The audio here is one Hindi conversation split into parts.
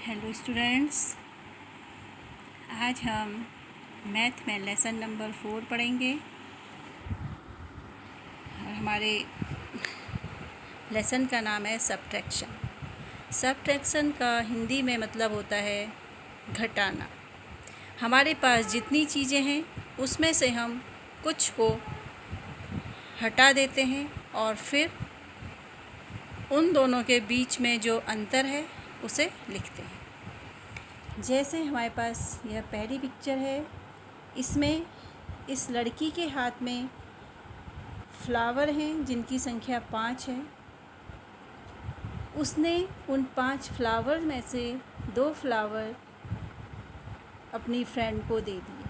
हेलो स्टूडेंट्स, आज हम मैथ में लेसन नंबर 4 पढ़ेंगे। और हमारे लेसन का नाम है सब्ट्रैक्शन। सब्ट्रैक्शन का हिंदी में मतलब होता है घटाना। हमारे पास जितनी चीज़ें हैं उसमें से हम कुछ को हटा देते हैं और फिर उन दोनों के बीच में जो अंतर है उसे लिखते हैं। जैसे हमारे पास यह पहली पिक्चर है, इसमें इस लड़की के हाथ में फ्लावर हैं जिनकी संख्या 5 है। उसने उन 5 फ्लावर में से 2 फ्लावर अपनी फ्रेंड को दे दिए।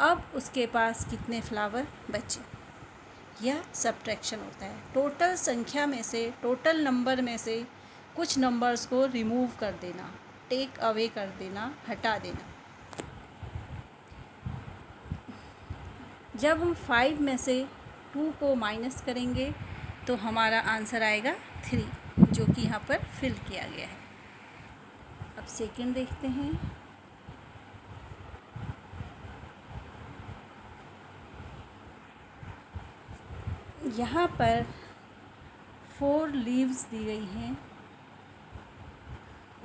अब उसके पास कितने फ्लावर बचे? यह सब्ट्रैक्शन होता है। टोटल संख्या में से, टोटल नंबर में से कुछ नंबर्स को रिमूव कर देना, टेक अवे कर देना, हटा देना। जब हम 5 में से 2 को माइनस करेंगे तो हमारा आंसर आएगा 3, जो कि यहाँ पर फिल किया गया है। अब सेकंड देखते हैं। यहाँ पर 4 लीव्स दी गई हैं,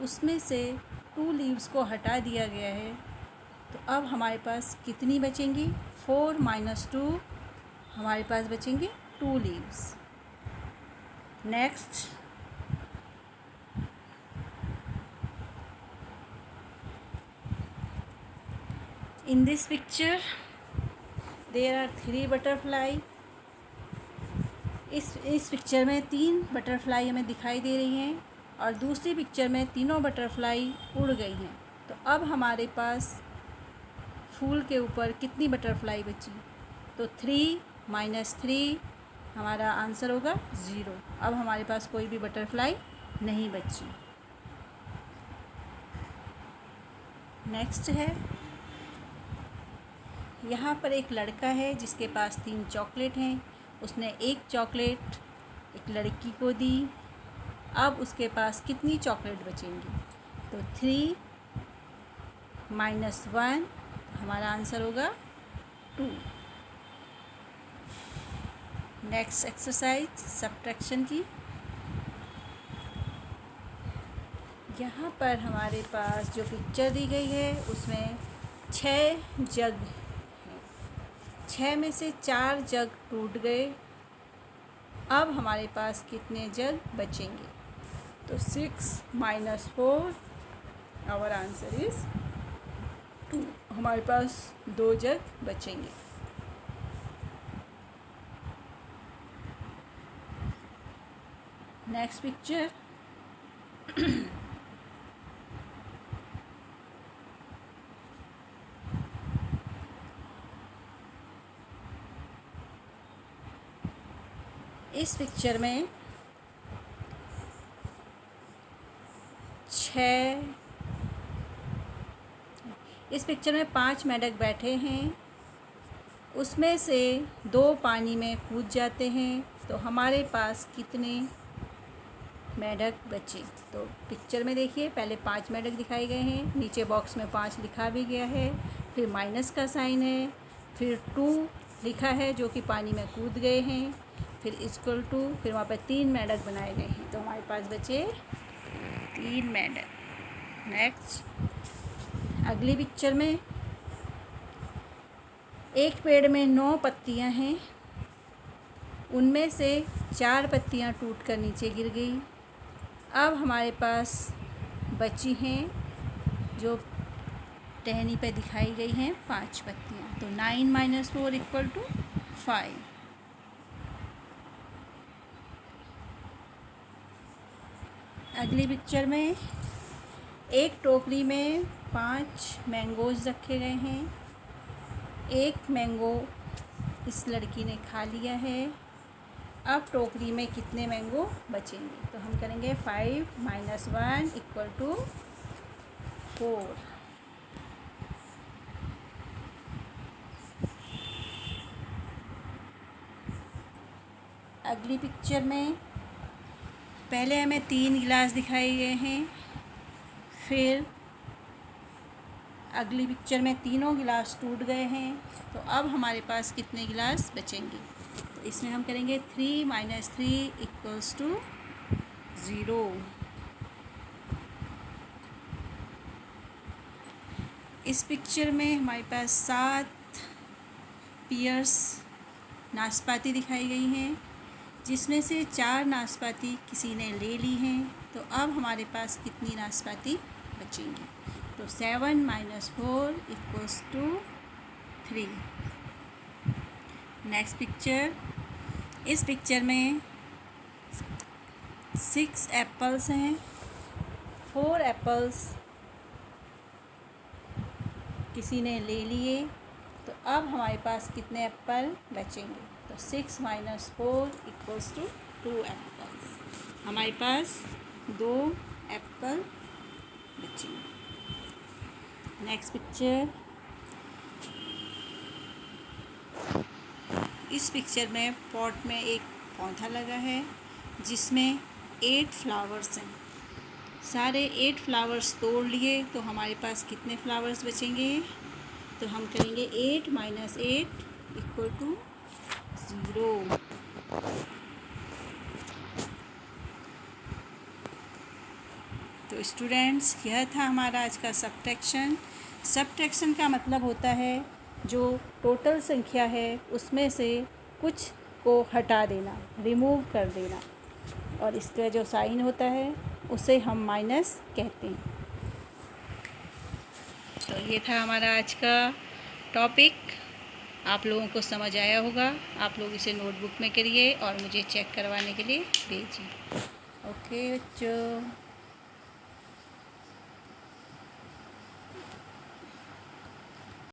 उसमें से 2 लीव्स को हटा दिया गया है। तो अब हमारे पास कितनी बचेंगी? 4 - 2, हमारे पास बचेंगे 2 leaves. Next, in this picture there are 3 butterfly. इस पिक्चर में 3 बटरफ्लाई हमें दिखाई दे रही हैं और दूसरी पिक्चर में तीनों बटरफ्लाई उड़ गई हैं। तो अब हमारे पास फूल के ऊपर कितनी बटरफ्लाई बची? तो 3 - 3, हमारा आंसर होगा 0। अब हमारे पास कोई भी बटरफ्लाई नहीं बची। नेक्स्ट है, यहाँ पर एक लड़का है जिसके पास 3 चॉकलेट हैं। उसने एक चॉकलेट एक लड़की को दी। अब उसके पास कितनी चॉकलेट बचेंगी? तो 3 - 1, हमारा आंसर होगा 2। नेक्स्ट एक्सरसाइज सब्ट्रैक्शन की। यहाँ पर हमारे पास जो पिक्चर दी गई है उसमें 6 जग हैं। 6 में से 4 जग टूट गए। अब हमारे पास कितने जग बचेंगे? तो 6 - 4, आवर आंसर इज 2। हमारे पास 2 जग बचेंगे। नेक्स्ट पिक्चर, इस पिक्चर में 5 मेंढक बैठे हैं। उसमें से 2 पानी में कूद जाते हैं। तो हमारे पास कितने मेंढक बचे? तो पिक्चर में देखिए, पहले 5 मेंढक दिखाए गए हैं, नीचे बॉक्स में 5 लिखा भी गया है, फिर माइनस का साइन है, फिर 2 लिखा है जो कि पानी में कूद गए हैं, फिर इक्वल टू, फिर वहाँ पर 3 मेंढक बनाए गए हैं। तो हमारे पास बचे 3 मेंढक। नेक्स्ट, अगली पिक्चर में एक पेड़ में 9 पत्तियां हैं। उनमें से 4 पत्तियां टूटकर नीचे गिर गई। अब हमारे पास बची हैं, जो टहनी पे दिखाई गई हैं, 5 पत्तियां। तो 9 - 4 = 5। अगली पिक्चर में एक टोकरी में 5 मैंगोज़ रखे गए हैं। एक मैंगो इस लड़की ने खा लिया है। अब टोकरी में कितने मैंगो बचेंगे? तो हम करेंगे 5 - 1 = 4। अगली पिक्चर में पहले हमें 3 गिलास दिखाए गए हैं। फिर अगली पिक्चर में तीनों गिलास टूट गए हैं, तो अब हमारे पास कितने गिलास बचेंगे। तो इसमें हम करेंगे 3 - 3 = 0। इस पिक्चर में हमारे पास 7 पियर्स नाशपाती दिखाई गई हैं, जिसमें से 4 नाशपाती किसी ने ले ली हैं। तो अब हमारे पास कितनी नाशपाती बचेंगी। तो 7 - 4 = 3। नेक्स्ट पिक्चर, इस पिक्चर में 6 एप्पल्स हैं। 4 एप्पल्स किसी ने ले लिए, तो अब हमारे पास कितने एप्पल बचेंगे। तो 6 - 4 = 2 एप्पल्स। हमारे पास 2 एप्पल बचेंगे। नेक्स्ट पिक्चर, इस पिक्चर में पॉट में एक पौधा लगा है, जिसमें 8 फ्लावर्स हैं। सारे 8 फ्लावर्स तोड़ लिए, तो हमारे पास कितने फ्लावर्स बचेंगे। तो हम करेंगे 8 - 8 = 0। तो स्टूडेंट्स, यह था हमारा आज का सब्ट्रैक्शन। सब्ट्रैक्शन का मतलब होता है जो टोटल संख्या है उसमें से कुछ को हटा देना, रिमूव कर देना, और इसका जो साइन होता है उसे हम माइनस कहते हैं। तो ये था हमारा आज का टॉपिक। आप लोगों को समझ आया होगा। आप लोग इसे नोटबुक में करिए और मुझे चेक करवाने के लिए भेजिए। ओके बच्चों।